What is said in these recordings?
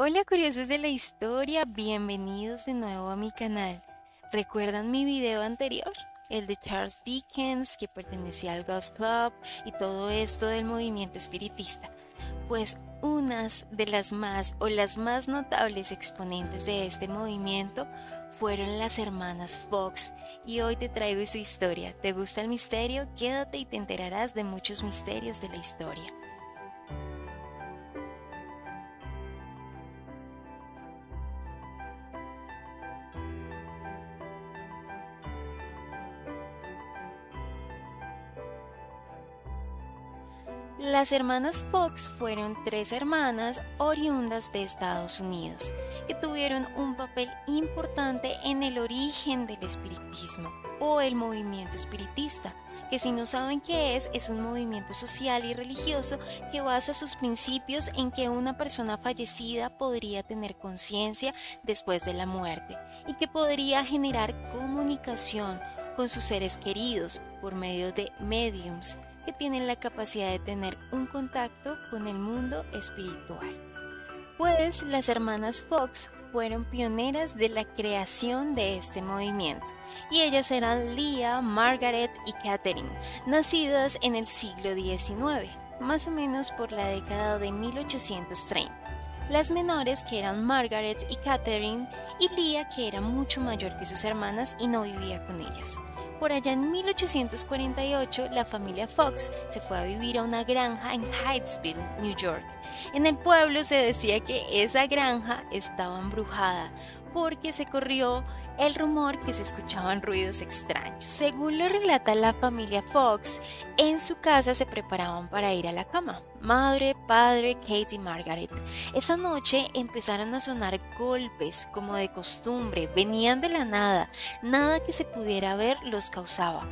Hola curiosos de la historia, bienvenidos de nuevo a mi canal. ¿Recuerdan mi video anterior? El de Charles Dickens, que pertenecía al Ghost Club y todo esto del movimiento espiritista. Pues unas de las más o las más notables exponentes de este movimiento fueron las hermanas Fox y hoy te traigo su historia. ¿Te gusta el misterio? Quédate y te enterarás de muchos misterios de la historia. Las hermanas Fox fueron tres hermanas oriundas de Estados Unidos que tuvieron un papel importante en el origen del espiritismo o el movimiento espiritista, que si no saben qué es un movimiento social y religioso que basa sus principios en que una persona fallecida podría tener conciencia después de la muerte y que podría generar comunicación con sus seres queridos por medio de mediums que tienen la capacidad de tener un contacto con el mundo espiritual. Pues las hermanas Fox fueron pioneras de la creación de este movimiento, y ellas eran Leah, Margaret y Catherine, nacidas en el siglo XIX, más o menos por la década de 1830. Las menores, que eran Margaret y Catherine, y Leah, que era mucho mayor que sus hermanas y no vivía con ellas. Por allá en 1848, la familia Fox se fue a vivir a una granja en Hydesville, New York. En el pueblo se decía que esa granja estaba embrujada porque se corrió el rumor que se escuchaban ruidos extraños. Según lo relata la familia Fox, en su casa se preparaban para ir a la cama. Madre, padre, Kate y Margaret. Esa noche empezaron a sonar golpes como de costumbre, venían de la nada, nada que se pudiera ver los causaba.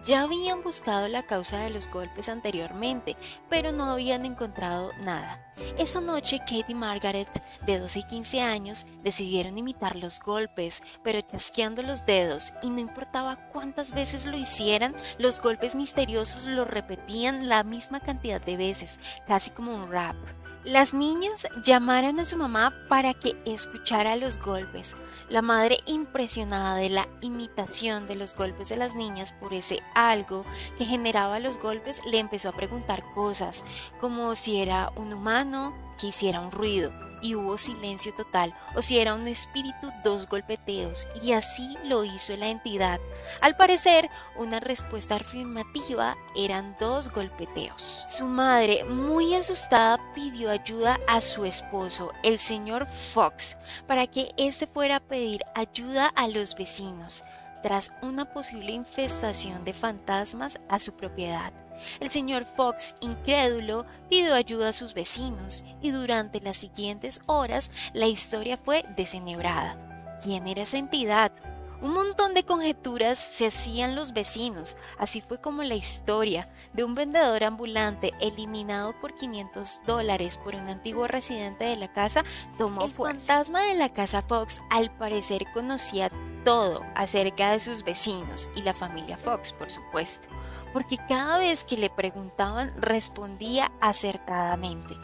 Ya habían buscado la causa de los golpes anteriormente, pero no habían encontrado nada. Esa noche Kate y Margaret, de 12 y 15 años, decidieron imitar los golpes, pero chasqueando los dedos, y no importaba cuántas veces lo hicieran, los golpes misteriosos lo repetían la misma cantidad de veces, casi como un rap. Las niñas llamaron a su mamá para que escuchara los golpes. La madre, impresionada de la imitación de los golpes de las niñas por ese algo que generaba los golpes, le empezó a preguntar cosas, como si era un humano que hiciera un ruido, y hubo silencio total, o si era un espíritu, dos golpeteos, y así lo hizo la entidad. Al parecer, una respuesta afirmativa eran dos golpeteos. Su madre, muy asustada, pidió ayuda a su esposo, el señor Fox, para que éste fuera a pedir ayuda a los vecinos tras una posible infestación de fantasmas a su propiedad. El señor Fox, incrédulo, pidió ayuda a sus vecinos y durante las siguientes horas la historia fue desenhebrada. ¿Quién era esa entidad? Un montón de conjeturas se hacían los vecinos, así fue como la historia de un vendedor ambulante eliminado por $500 por un antiguo residente de la casa tomó fuerza. El fantasma de la casa Fox al parecer conocía todo acerca de sus vecinos y la familia Fox, por supuesto, porque cada vez que le preguntaban respondía acertadamente.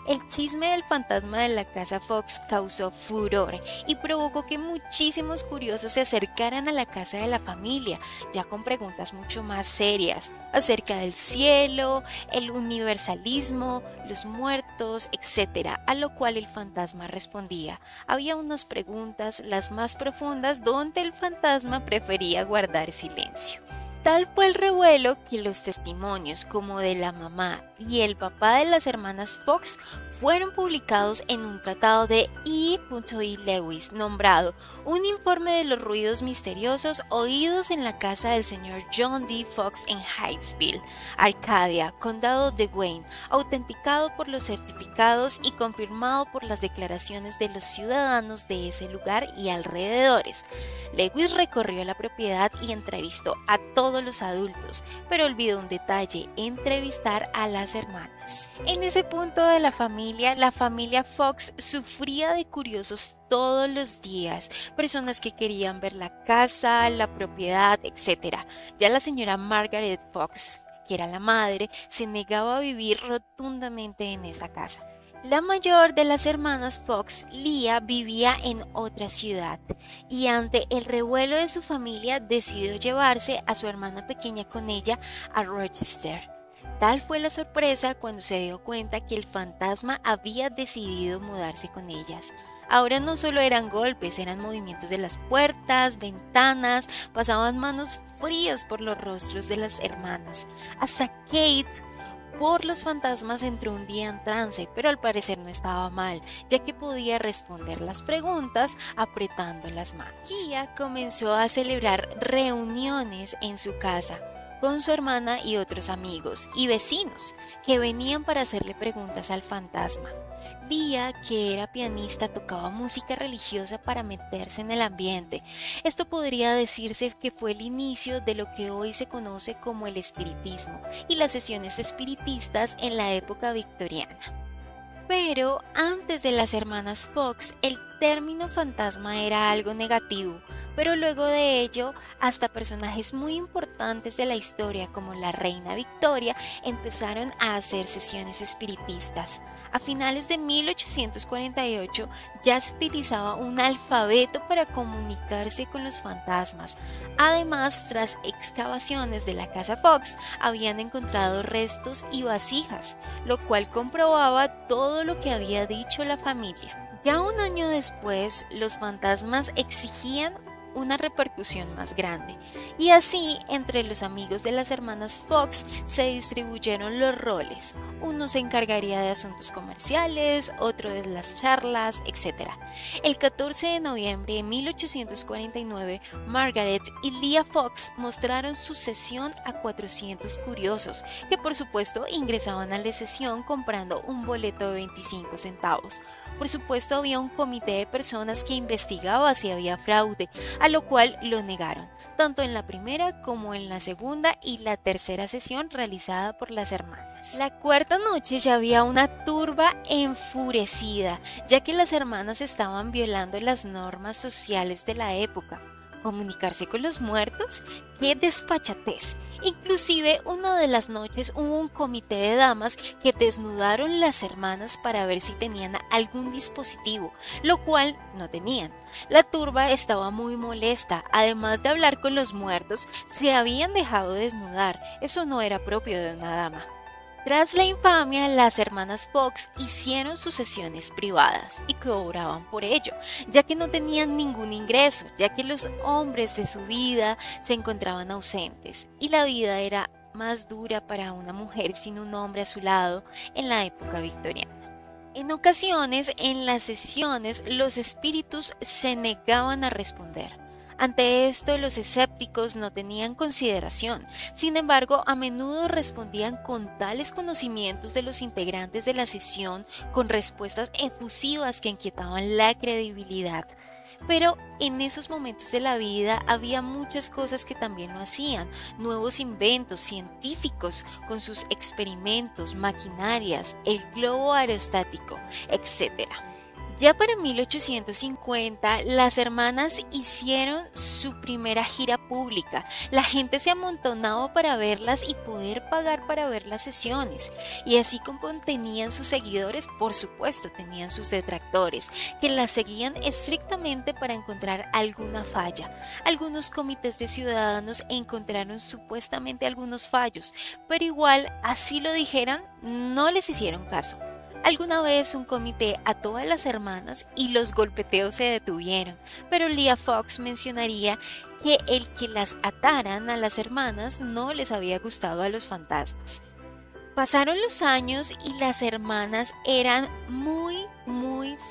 El chisme del fantasma de la casa Fox causó furor y provocó que muchísimos curiosos se acercaran a la casa de la familia, ya con preguntas mucho más serias acerca del cielo, el universalismo, los muertos, etc., a lo cual el fantasma respondía. Había unas preguntas, las más profundas, donde el fantasma prefería guardar silencio. Tal fue el revuelo que los testimonios como de la mamá y el papá de las hermanas Fox fueron publicados en un tratado de E. E. Lewis nombrado Un informe de los ruidos misteriosos oídos en la casa del señor John D. Fox en Hydesville, Arcadia, condado de Wayne, autenticado por los certificados y confirmado por las declaraciones de los ciudadanos de ese lugar y alrededores. Lewis recorrió la propiedad y entrevistó a todos los adultos, pero olvidó un detalle: entrevistar a las hermanas. En ese punto de la familia Fox sufría de curiosos todos los días, personas que querían ver la casa, la propiedad, etc. Ya la señora Margaret Fox, que era la madre, se negaba a vivir rotundamente en esa casa. La mayor de las hermanas Fox, Leah, vivía en otra ciudad y ante el revuelo de su familia decidió llevarse a su hermana pequeña con ella a Rochester. Tal fue la sorpresa cuando se dio cuenta que el fantasma había decidido mudarse con ellas. Ahora no solo eran golpes, eran movimientos de las puertas, ventanas, pasaban manos frías por los rostros de las hermanas. Hasta Kate por los fantasmas entró un día en trance, pero al parecer no estaba mal, ya que podía responder las preguntas apretando las manos. Leah comenzó a celebrar reuniones en su casa con su hermana y otros amigos y vecinos que venían para hacerle preguntas al fantasma. Leah, que era pianista, tocaba música religiosa para meterse en el ambiente. Esto podría decirse que fue el inicio de lo que hoy se conoce como el espiritismo y las sesiones espiritistas en la época victoriana. Pero antes de las hermanas Fox, el término fantasma era algo negativo, pero luego de ello, hasta personajes muy importantes de la historia como la reina Victoria empezaron a hacer sesiones espiritistas. A finales de 1848 ya se utilizaba un alfabeto para comunicarse con los fantasmas. Además, tras excavaciones de la casa Fox, habían encontrado restos y vasijas, lo cual comprobaba todo lo que había dicho la familia. Ya un año después, los fantasmas exigían una repercusión más grande, y así entre los amigos de las hermanas Fox se distribuyeron los roles. Uno se encargaría de asuntos comerciales, otro de las charlas, etc. El 14 de noviembre de 1849, Margaret y Leah Fox mostraron su sesión a 400 curiosos, que por supuesto ingresaban a la sesión comprando un boleto de 25 centavos. Por supuesto, había un comité de personas que investigaba si había fraude, a lo cual lo negaron, tanto en la primera como en la segunda y la tercera sesión realizada por las hermanas. La cuarta noche ya había una turba enfurecida, ya que las hermanas estaban violando las normas sociales de la época. ¿Comunicarse con los muertos? ¡Qué desfachatez! Inclusive una de las noches hubo un comité de damas que desnudaron las hermanas para ver si tenían algún dispositivo, lo cual no tenían. La turba estaba muy molesta, además de hablar con los muertos, se habían dejado desnudar, eso no era propio de una dama. Tras la infamia, las hermanas Fox hicieron sus sesiones privadas y cobraban por ello, ya que no tenían ningún ingreso, ya que los hombres de su vida se encontraban ausentes y la vida era más dura para una mujer sin un hombre a su lado en la época victoriana. En ocasiones, en las sesiones, los espíritus se negaban a responder. Ante esto, los escépticos no tenían consideración. Sin embargo, a menudo respondían con tales conocimientos de los integrantes de la sesión, con respuestas efusivas que inquietaban la credibilidad. Pero en esos momentos de la vida había muchas cosas que también lo hacían, nuevos inventos científicos con sus experimentos, maquinarias, el globo aerostático, etc. Ya para 1850, las hermanas hicieron su primera gira pública. La gente se amontonaba para verlas y poder pagar para ver las sesiones. Y así como tenían sus seguidores, por supuesto tenían sus detractores, que las seguían estrictamente para encontrar alguna falla. Algunos comités de ciudadanos encontraron supuestamente algunos fallos, pero igual, así lo dijeran, no les hicieron caso. Alguna vez un comité ató a las hermanas y los golpeteos se detuvieron, pero Leah Fox mencionaría que el que las ataran a las hermanas no les había gustado a los fantasmas. Pasaron los años y las hermanas eran muy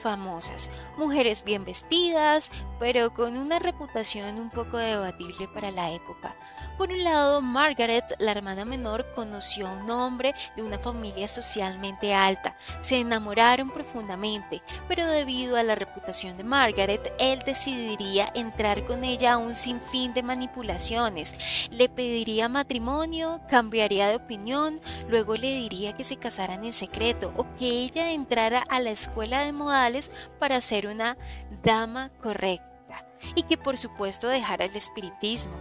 famosas, mujeres bien vestidas, pero con una reputación un poco debatible para la época. Por un lado, Margaret, la hermana menor, conoció a un hombre de una familia socialmente alta. Se enamoraron profundamente, pero debido a la reputación de Margaret, él decidiría entrar con ella a un sinfín de manipulaciones. Le pediría matrimonio, cambiaría de opinión, luego le diría que se casaran en secreto o que ella entrara a la escuela de modales para ser una dama correcta y que por supuesto dejara el espiritismo.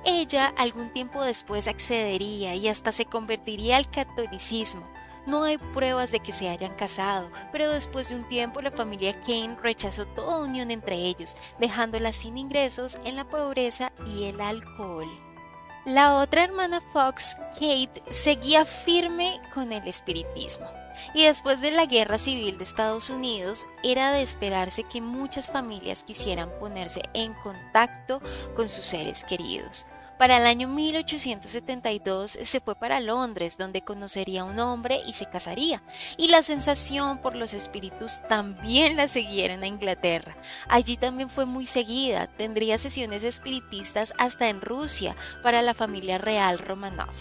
Ella algún tiempo después accedería y hasta se convertiría al catolicismo. No hay pruebas de que se hayan casado, pero después de un tiempo la familia Kane rechazó toda unión entre ellos, dejándola sin ingresos, en la pobreza y el alcohol. La otra hermana Fox, Kate, seguía firme con el espiritismo. Y después de la Guerra Civil de Estados Unidos, era de esperarse que muchas familias quisieran ponerse en contacto con sus seres queridos. Para el año 1872 se fue para Londres, donde conocería a un hombre y se casaría. Y la sensación por los espíritus también la siguieron a Inglaterra. Allí también fue muy seguida, tendría sesiones espiritistas hasta en Rusia para la familia real Romanov.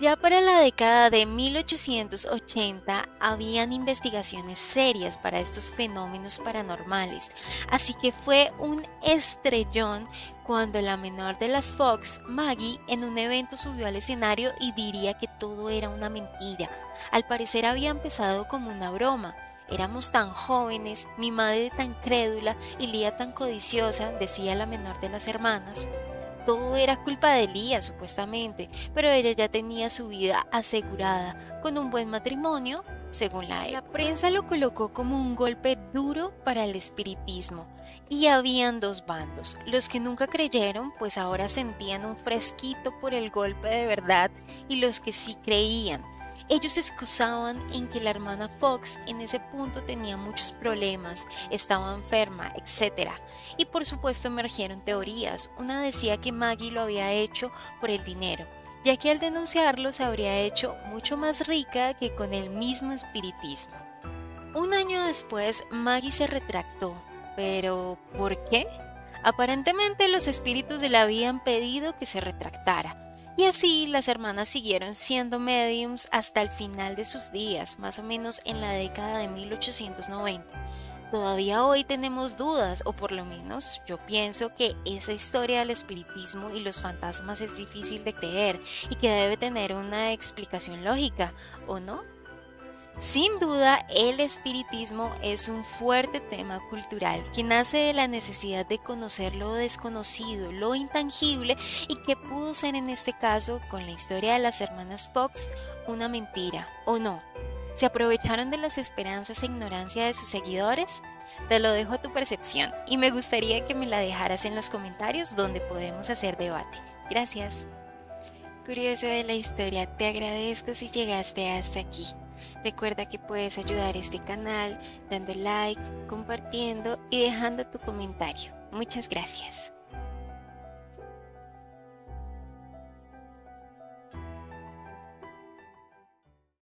Ya para la década de 1880 habían investigaciones serias para estos fenómenos paranormales, así que fue un estrellón cuando la menor de las Fox, Maggie, en un evento subió al escenario y diría que todo era una mentira. Al parecer había empezado como una broma. Éramos tan jóvenes, mi madre tan crédula y Lía tan codiciosa, decía la menor de las hermanas. Todo era culpa de Lía, supuestamente, pero ella ya tenía su vida asegurada, con un buen matrimonio, según la época. La prensa lo colocó como un golpe duro para el espiritismo, y habían dos bandos, los que nunca creyeron, pues ahora sentían un fresquito por el golpe de verdad, y los que sí creían. Ellos se excusaban en que la hermana Fox en ese punto tenía muchos problemas, estaba enferma, etc. Y por supuesto emergieron teorías. Una decía que Maggie lo había hecho por el dinero, ya que al denunciarlo se habría hecho mucho más rica que con el mismo espiritismo. Un año después, Maggie se retractó. ¿Pero por qué? Aparentemente los espíritus le habían pedido que se retractara. Y así las hermanas siguieron siendo mediums hasta el final de sus días, más o menos en la década de 1890. Todavía hoy tenemos dudas, o por lo menos yo pienso que esa historia del espiritismo y los fantasmas es difícil de creer y que debe tener una explicación lógica, ¿o no? Sin duda, el espiritismo es un fuerte tema cultural que nace de la necesidad de conocer lo desconocido, lo intangible, y que pudo ser en este caso, con la historia de las hermanas Fox, una mentira, ¿o no? ¿Se aprovecharon de las esperanzas e ignorancia de sus seguidores? Te lo dejo a tu percepción y me gustaría que me la dejaras en los comentarios donde podemos hacer debate. Gracias. Curiosa de la historia, te agradezco si llegaste hasta aquí. Recuerda que puedes ayudar a este canal dando like, compartiendo y dejando tu comentario. Muchas gracias.